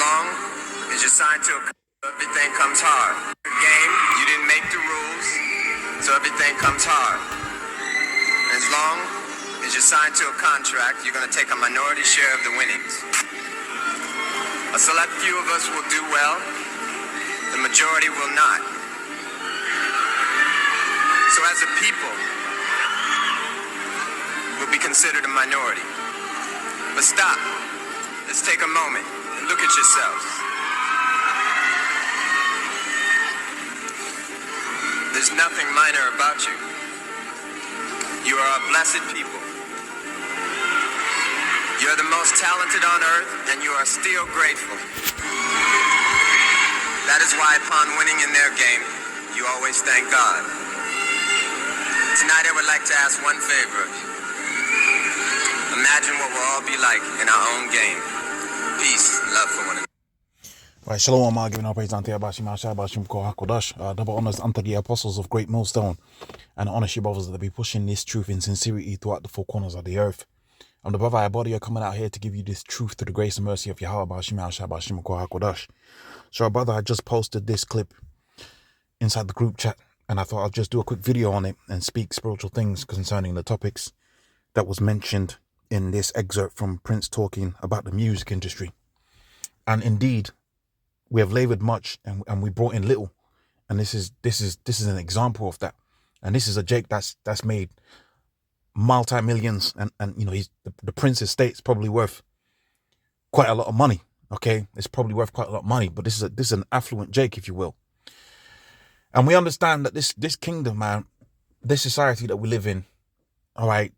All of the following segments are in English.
long as you're signed to a contract, everything comes hard. The game, you didn't make the rules, so everything comes hard. As long as you're signed to a contract, you're going to take a minority share of the winnings. A select few of us will do well, the majority will not. So as a people, we'll be considered a minority. But stop. Let's take a moment and look at yourselves. There's nothing minor about you. You are a blessed people. You're the most talented on earth, and you are still grateful. That is why upon winning in their game, you always thank God. Tonight I would like to ask one favor of you. Imagine what we'll all be like in our own game. Peace and love for one another. Right, shalom, giving our praise unto Yabashim Hashabashim Kohakodash, double honors unto the apostles of Great Millstone, and honor you brothers that be pushing this truth in sincerity throughout the four corners of the earth. I'm the brother Ibody coming out here to give you this truth through the grace and mercy of Yahweh Bashim Hashabashim Kohakodash. So, brother, I just posted this clip inside the group chat, and I thought I'd just do a quick video on it and speak spiritual things concerning the topics that was mentioned in this excerpt from Prince talking about the music industry. And indeed, we have labored much and we brought in little, and this is an example of that. And this is a Jake that's made multi-millions, and you know, he's the Prince estate's probably worth quite a lot of money. Okay, it's probably worth quite a lot of money, but this is an affluent Jake, if you will. And we understand that this kingdom, man, this society that we live in, all right,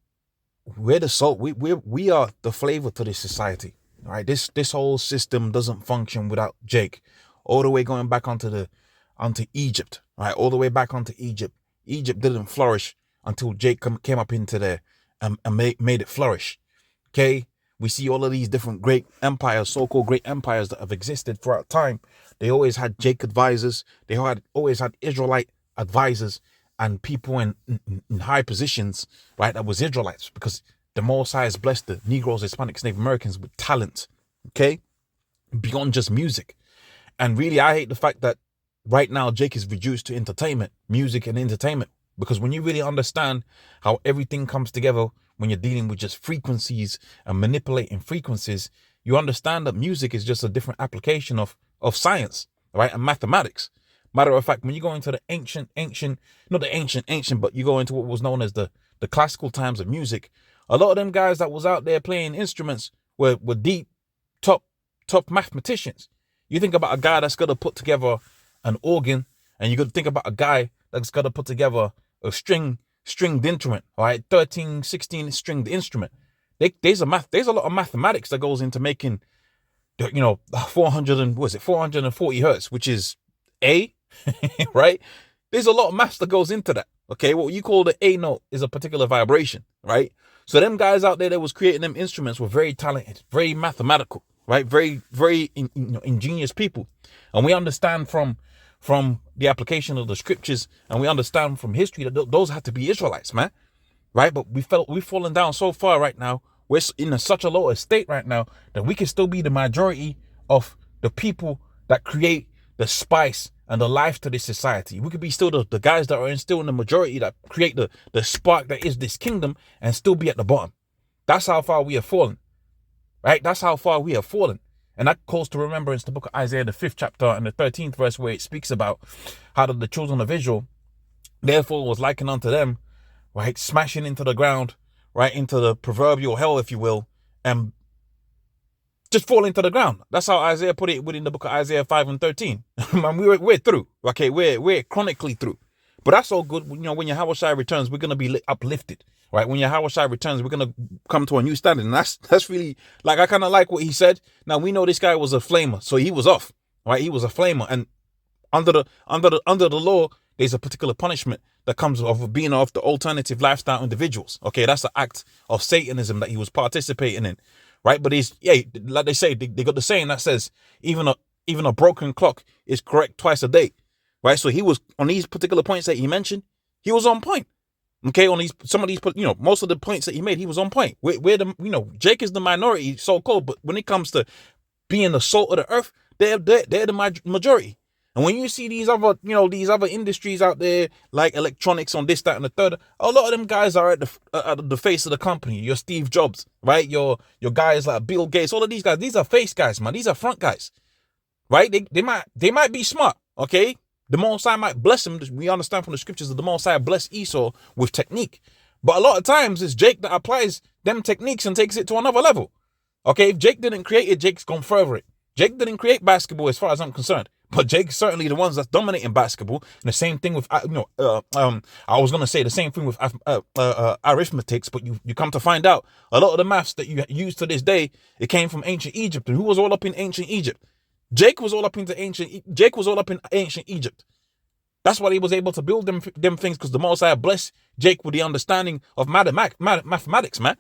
we're the soul. We are the flavor to this society. All right, this whole system doesn't function without Jake. All the way going back onto Egypt. All right, all the way back onto Egypt. Egypt didn't flourish until Jake came up into there and made it flourish. Okay, we see all of these different great empires, so-called great empires that have existed throughout time. They always had Jake advisors. They always had Israelite advisors and people in high positions, right? That was Israelites, because the Most High has blessed the Negroes, Hispanics, Native Americans with talent, okay? Beyond just music. And really, I hate the fact that right now Jake is reduced to entertainment, music and entertainment. Because when you really understand how everything comes together, when you're dealing with just frequencies and manipulating frequencies, you understand that music is just a different application of science, right? And mathematics. Matter of fact, when you go into the not the ancient, but you go into what was known as the classical times of music, a lot of them guys that was out there playing instruments were deep, top mathematicians. You think about a guy that's got to put together an organ, and you got to think about a guy that's got to put together a stringed instrument, all right, 13, 16 stringed instrument. There's a lot of mathematics that goes into making, you know, 440 hertz, which is A, right? There's a lot of maths that goes into that. Okay, what you call the A note is a particular vibration, right? So them guys out there that was creating them instruments were very talented, very mathematical, right? Very, very ingenious people. And we understand from the application of the scriptures, and we understand from history that those had to be Israelites, man, right? But we've fallen down so far right now. We're in such a low state right now that we can still be the majority of the people that create the spice and the life to this society. We could be still the guys that are still in the majority that create the spark that is this kingdom, and still be at the bottom. That's how far we have fallen, right? That's how far we have fallen. And that calls to remembrance the book of Isaiah, the 5th chapter and the 13th verse, where it speaks about how the children of Israel, therefore, was likened unto them, right, smashing into the ground, right, into the proverbial hell, if you will, and just fall into the ground. That's how Isaiah put it within the book of Isaiah 5 and 13. Man, we're through. Okay, we're chronically through. But that's all good. You know, when Yahweh Shai returns, we're gonna be uplifted, right? When Yahweh Shai returns, we're gonna come to a new standard, and that's really, like, I kind of like what he said. Now we know this guy was a flamer, so he was off, right? He was a flamer, and under the law, there's a particular punishment that comes of being of the alternative lifestyle individuals. Okay, that's an act of Satanism that he was participating in, right? But like they say, they got the saying that says even a broken clock is correct twice a day, right? So he was on these particular points that he mentioned, he was on point. Okay, on some of these, most of the points that he made, he was on point. We're the, Jake is the minority, so called, but when it comes to being the salt of the earth, they're the majority. And when you see these other, these other industries out there, like electronics on this, that, and the third, a lot of them guys are at the face of the company. Your Steve Jobs, right? Your guys like Bill Gates, all of these guys, these are face guys, man. These are front guys, right? They might be smart, okay? The Most High might bless them. We understand from the scriptures that the Most High blessed Esau with technique. But a lot of times it's Jake that applies them techniques and takes it to another level. Okay, if Jake didn't create it, Jake's gone further it. Jake didn't create basketball as far as I'm concerned. But Jake's certainly the ones that's dominating basketball. And the same thing with, I was going to say the same thing with arithmetics, but you come to find out a lot of the maths that you use to this day, it came from ancient Egypt. And who was all up in ancient Egypt? Jake was all up in ancient Egypt. That's why he was able to build them things, because the Most High blessed Jake with the understanding of mathematics, man.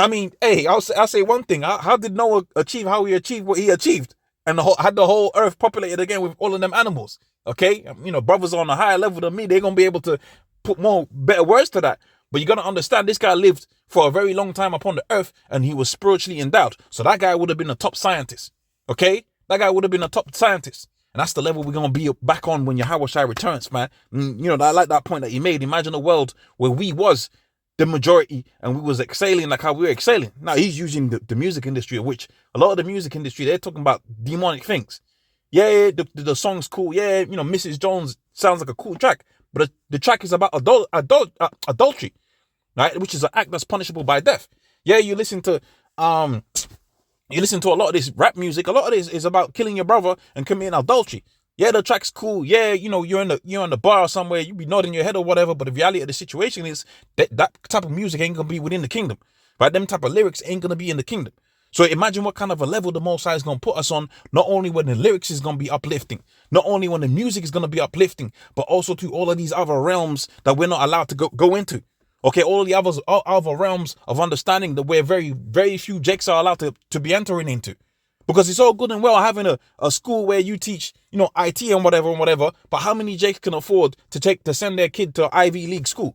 I mean, hey, I'll say one thing. How did Noah achieve how he achieved what he achieved? And had the whole earth populated again with all of them animals. Okay? Brothers on a higher level than me, they're going to be able to put better words to that. But you got to understand, this guy lived for a very long time upon the earth, and he was spiritually endowed. So that guy would have been a top scientist. Okay? That guy would have been a top scientist. And that's the level we're going to be back on when Yahweh Shai returns, man. I like that point that you made. Imagine a world where we was the majority and we was exhaling like how we were exhaling. Now he's using the music industry, of which a lot of the music industry, they're talking about demonic things. Yeah, the song's cool. Yeah, Mrs. Jones sounds like a cool track, but the track is about adultery, right? Which is an act that's punishable by death. Yeah, you listen to a lot of this rap music. A lot of this is about killing your brother and committing adultery. Yeah, the track's cool. Yeah, you're in the bar somewhere, you be nodding your head or whatever, but the reality of the situation is that type of music ain't gonna be within the kingdom. Right? Them type of lyrics ain't gonna be in the kingdom. So imagine what kind of a level the Most High is gonna put us on, not only when the lyrics is gonna be uplifting, not only when the music is gonna be uplifting, but also to all of these other realms that we're not allowed to go into. Okay, all of the other realms of understanding that where very, very few Jakes are allowed to be entering into. Because it's all good and well having a school where you teach, IT and whatever, but how many Jakes can afford to send their kid to an Ivy League school?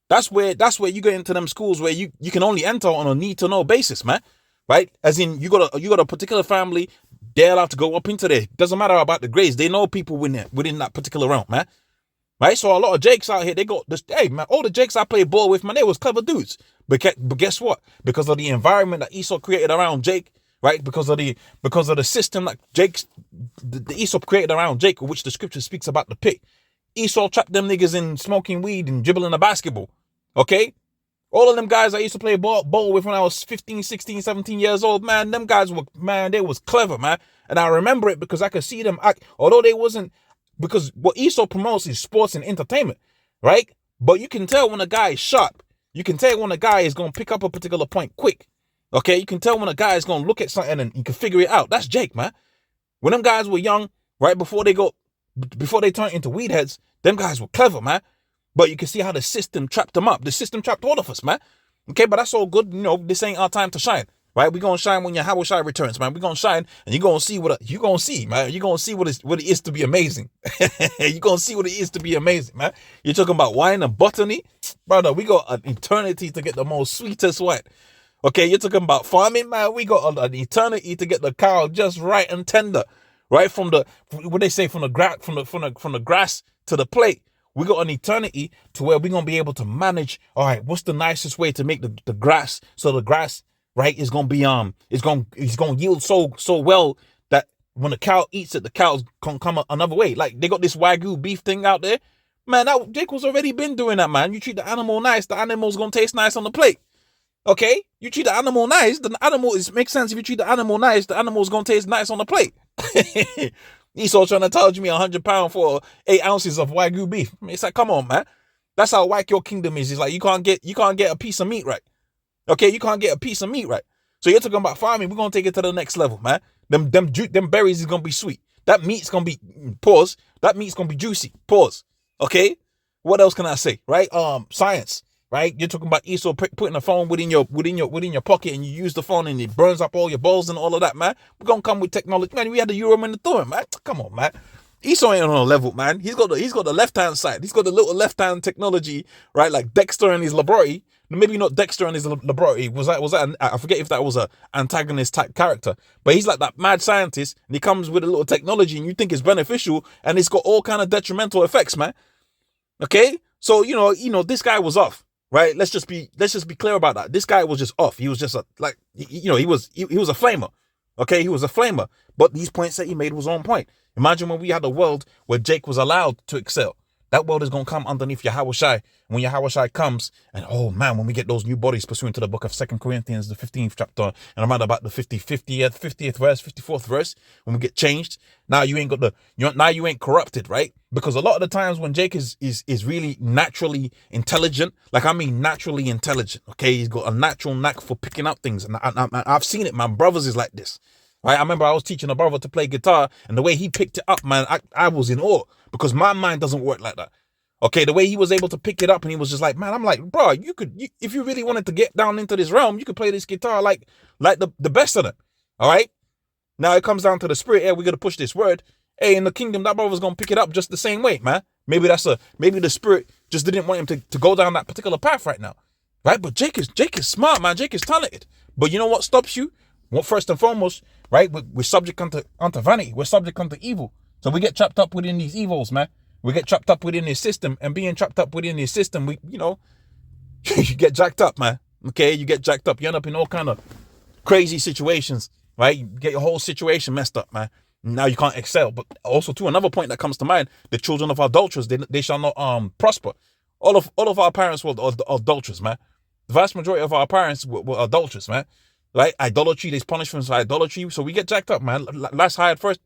That's where you get into them schools where you can only enter on a need to know basis, man. Right? As in you got a particular family, they're allowed to go up into there. Doesn't matter about the grades, they know people within that particular realm, man. Right? So a lot of Jakes out here, they got this, hey man, all the Jakes I played ball with, man, they was clever dudes. But guess what? Because of the environment that Esau created around Jake, right? Because of the system that the Esau created around Jake, which the scripture speaks about the pit. Esau trapped them niggas in smoking weed and dribbling a basketball. Okay? All of them guys I used to play ball with when I was 15, 16, 17 years old, man, them guys they was clever, man. And I remember it because I could see them act, although they wasn't, because what Esau promotes is sports and entertainment, right? But you can tell when a guy is sharp. You can tell when a guy is going to pick up a particular point quick. Okay, you can tell when a guy is going to look at something and you can figure it out. That's Jake, man. When them guys were young, right, before they turned into weed heads, them guys were clever, man. But you can see how the system trapped them up. The system trapped all of us, man. Okay, but that's all good. This ain't our time to shine, right? We're going to shine when Yahweh Shai returns, man. We're going to shine and you're going to see man. You're going to see what it is to be amazing. You're going to see what it is to be amazing, man. You're talking about wine and botany? Brother, we got an eternity to get the most sweetest wine. Okay, you're talking about farming, man. We got an eternity to get the cow just right and tender, right from the grass to the plate. We got an eternity to where we're gonna be able to manage. All right, what's the nicest way to make the grass so the grass, right, is gonna be it's gonna yield so well that when the cow eats it, the cows can come another way. Like they got this Wagyu beef thing out there, man. That Jake was already been doing that, man. You treat the animal nice, the animal's gonna taste nice on the plate. Okay, you treat the animal nice, the animal makes sense. If you treat the animal nice, the animal's gonna taste nice on the plate. Esau trying to charge me £100 for 8 ounces of Wagyu beef. It's like, come on, man. That's how whack your kingdom is. It's like you can't get a piece of meat right. Okay, you can't get a piece of meat right. So you're talking about farming. We're gonna take it to the next level, man. Them berries is gonna be sweet. That meat's gonna be pause. That meat's gonna be juicy. Pause. Okay. What else can I say? Right? Science. Right? You're talking about Esau putting a phone within your pocket and you use the phone and it burns up all your balls and all of that, man. We're gonna come with technology. Man, we had the Urim and the Thummim, man. Come on, man. Esau ain't on a level, man. He's got the left-hand side. He's got the little left-hand technology, right? Like Dexter in his laboratory. maybe not Dexter and his laboratory. Was that I forget if that was a antagonist type character, but he's like that mad scientist, and he comes with a little technology, and you think it's beneficial, and it's got all kind of detrimental effects, man. Okay, so you know, this guy was off, right? Let's just be clear about that. This guy was just off. He was just he was a flamer. Okay, he was a flamer, but these points that he made was on point. Imagine when we had a world where Jake was allowed to excel. That world is going to come underneath Yahweh Shai. When Yahweh Shai comes, and oh man, when we get those new bodies pursuant to the book of 2 Corinthians, the 15th chapter, and around about the 50th verse, 54th verse, when we get changed, now you ain't got now you ain't corrupted, right? Because a lot of the times when Jake is really naturally intelligent, like I mean naturally intelligent, okay? He's got a natural knack for picking up things, and I've seen it, my brothers is like this. Right, I remember I was teaching a brother to play guitar, and the way he picked it up, man, I was in awe, because my mind doesn't work like that. Okay, the way he was able to pick it up, and he was just like, man, I'm like, bro, if you really wanted to get down into this realm, you could play this guitar like the best of them. All right. Now it comes down to the spirit. Hey, we're gonna push this word. Hey, in the kingdom, that brother's gonna pick it up just the same way, man. Maybe the spirit just didn't want him to go down that particular path right now, right? But Jake is smart, man. Jake is talented. But you know what stops you? Well, first and foremost, right, we're subject unto vanity. We're subject unto evil. So we get trapped up within these evils, man. We get trapped up within this system, and being trapped up within this system, you get jacked up, man. Okay, you get jacked up. You end up in all kind of crazy situations, right? You get your whole situation messed up, man. Now you can't excel. But also, too, another point that comes to mind: the children of adulterers, they shall not prosper. All of our parents were adulterers, man. The vast majority of our parents were adulterers, man. Right, idolatry. There's punishments for idolatry, so we get jacked up, man. Last hired first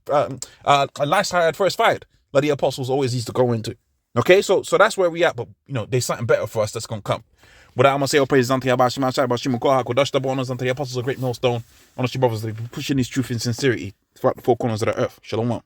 fired, like the apostles always used to go into. Okay, so that's where we at. But there's something better for us that's gonna come. But I'm gonna say all praises unto Yahweh Shai, Kodash, double honors unto the apostles of great millstone. Honestly, brothers, pushing this truth in sincerity throughout the four corners of the earth. Shalom.